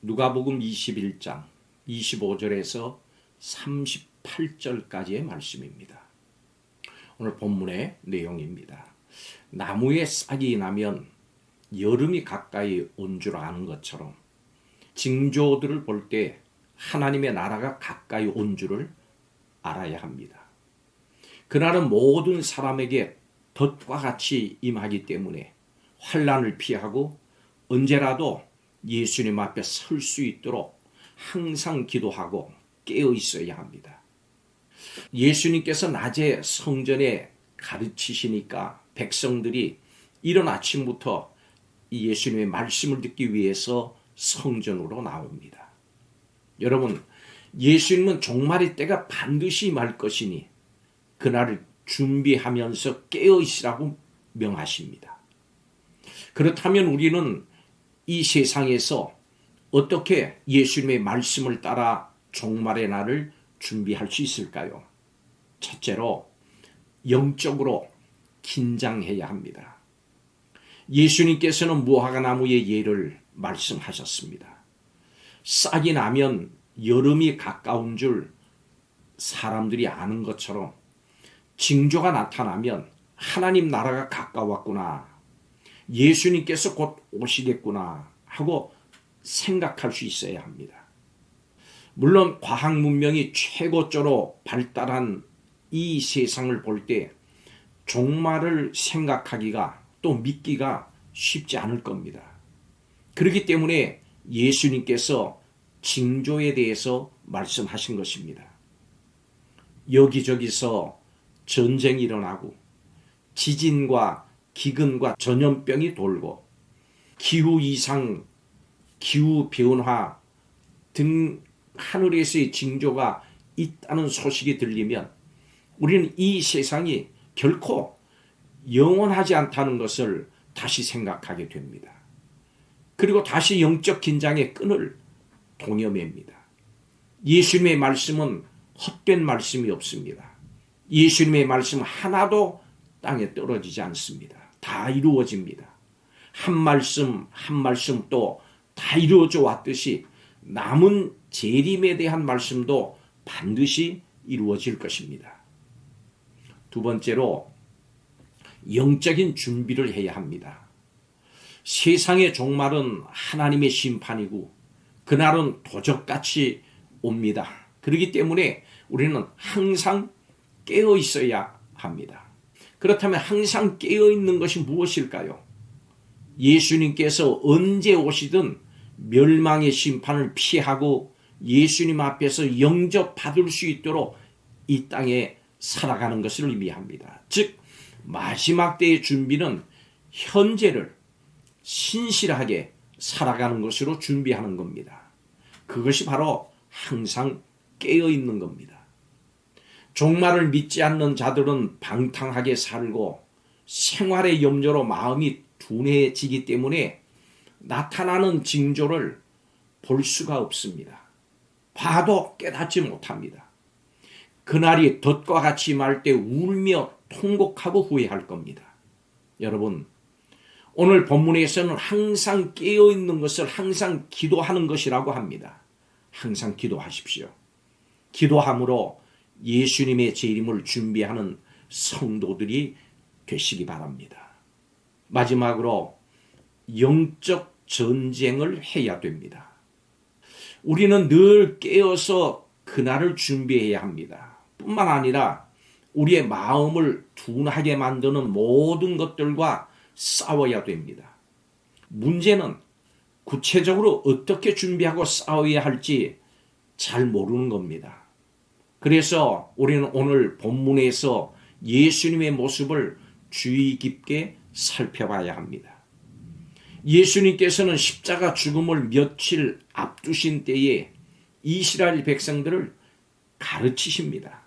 누가복음 21장 25절에서 38절까지의 말씀입니다. 오늘 본문의 내용입니다. 나무에 싹이 나면 여름이 가까이 온 줄 아는 것처럼 징조들을 볼 때 하나님의 나라가 가까이 온 줄을 알아야 합니다. 그날은 모든 사람에게 덫과 같이 임하기 때문에 환난을 피하고 언제라도 예수님 앞에 설 수 있도록 항상 기도하고 깨어 있어야 합니다. 예수님께서 낮에 성전에 가르치시니까 백성들이 이른 아침부터 예수님의 말씀을 듣기 위해서 성전으로 나옵니다. 여러분, 예수님은 종말의 때가 반드시 임할 것이니 그날을 준비하면서 깨어 있으라고 명하십니다. 그렇다면 우리는 이 세상에서 어떻게 예수님의 말씀을 따라 종말의 날을 준비할 수 있을까요? 첫째로 영적으로 긴장해야 합니다. 예수님께서는 무화과나무의 예를 말씀하셨습니다. 싹이 나면 여름이 가까운 줄 사람들이 아는 것처럼 징조가 나타나면 하나님 나라가 가까웠구나, 예수님께서 곧 오시겠구나 하고 생각할 수 있어야 합니다. 물론 과학 문명이 최고조로 발달한 이 세상을 볼 때 종말을 생각하기가 또 믿기가 쉽지 않을 겁니다. 그렇기 때문에 예수님께서 징조에 대해서 말씀하신 것입니다. 여기저기서 전쟁이 일어나고 지진과 기근과 전염병이 돌고 기후 이상, 기후 변화 등 하늘에서의 징조가 있다는 소식이 들리면 우리는 이 세상이 결코 영원하지 않다는 것을 다시 생각하게 됩니다. 그리고 다시 영적 긴장의 끈을 동여맵니다. 예수님의 말씀은 헛된 말씀이 없습니다. 예수님의 말씀 하나도 땅에 떨어지지 않습니다. 다 이루어집니다. 한 말씀 한 말씀 또 다 이루어져 왔듯이 남은 재림에 대한 말씀도 반드시 이루어질 것입니다. 두 번째로 영적인 준비를 해야 합니다. 세상의 종말은 하나님의 심판이고 그날은 도적같이 옵니다. 그렇기 때문에 우리는 항상 깨어 있어야 합니다. 그렇다면 항상 깨어 있는 것이 무엇일까요? 예수님께서 언제 오시든 멸망의 심판을 피하고 예수님 앞에서 영접받을 수 있도록 이 땅에 살아가는 것을 의미합니다. 즉 마지막 때의 준비는 현재를 신실하게 살아가는 것으로 준비하는 겁니다. 그것이 바로 항상 깨어 있는 겁니다. 종말을 믿지 않는 자들은 방탕하게 살고 생활의 염려로 마음이 둔해지기 때문에 나타나는 징조를 볼 수가 없습니다. 봐도 깨닫지 못합니다. 그날이 덫과 같이 임할 때 울며 통곡하고 후회할 겁니다. 여러분, 오늘 본문에서는 항상 깨어있는 것을 항상 기도하는 것이라고 합니다. 항상 기도하십시오. 기도함으로 예수님의 재림을 준비하는 성도들이 되시기 바랍니다. 마지막으로 영적 전쟁을 해야 됩니다. 우리는 늘 깨어서 그날을 준비해야 합니다. 뿐만 아니라 우리의 마음을 둔하게 만드는 모든 것들과 싸워야 됩니다. 문제는 구체적으로 어떻게 준비하고 싸워야 할지 잘 모르는 겁니다. 그래서 우리는 오늘 본문에서 예수님의 모습을 주의 깊게 살펴봐야 합니다. 예수님께서는 십자가 죽음을 며칠 앞두신 때에 이스라엘 백성들을 가르치십니다.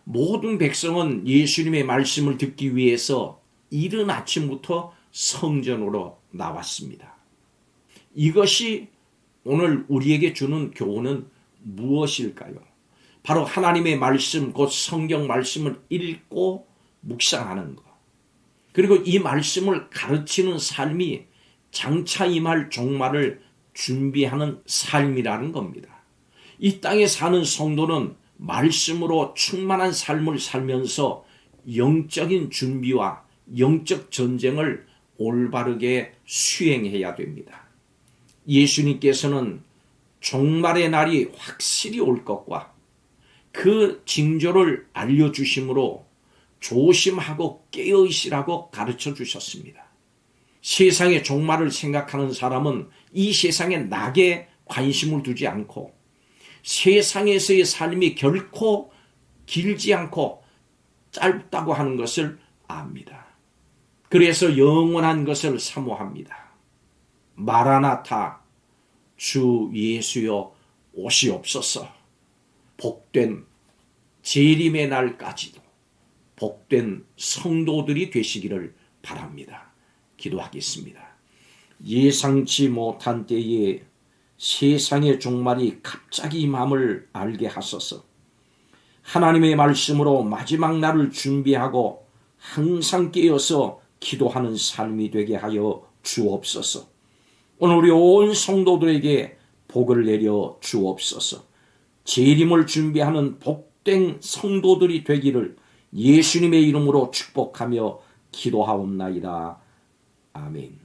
모든 백성은 예수님의 말씀을 듣기 위해서 이른 아침부터 성전으로 나왔습니다. 이것이 오늘 우리에게 주는 교훈은 무엇일까요? 바로 하나님의 말씀, 곧 성경 말씀을 읽고 묵상하는 것. 그리고 이 말씀을 가르치는 삶이 장차 임할 종말을 준비하는 삶이라는 겁니다. 이 땅에 사는 성도는 말씀으로 충만한 삶을 살면서 영적인 준비와 영적 전쟁을 올바르게 수행해야 됩니다. 예수님께서는 종말의 날이 확실히 올 것과 그 징조를 알려주심으로 조심하고 깨어있으라고 가르쳐 주셨습니다. 세상의 종말을 생각하는 사람은 이 세상의 낙에 관심을 두지 않고 세상에서의 삶이 결코 길지 않고 짧다고 하는 것을 압니다. 그래서 영원한 것을 사모합니다. 마라나타, 주 예수여 오시옵소서. 복된 재림의 날까지도 복된 성도들이 되시기를 바랍니다. 기도하겠습니다. 예상치 못한 때에 세상의 종말이 갑자기 임함을 알게 하소서. 하나님의 말씀으로 마지막 날을 준비하고 항상 깨어서 기도하는 삶이 되게 하여 주옵소서. 오늘 우리 온 성도들에게 복을 내려 주옵소서. 재림을 준비하는 복된 성도들이 되기를 예수님의 이름으로 축복하며 기도하옵나이다. 아멘.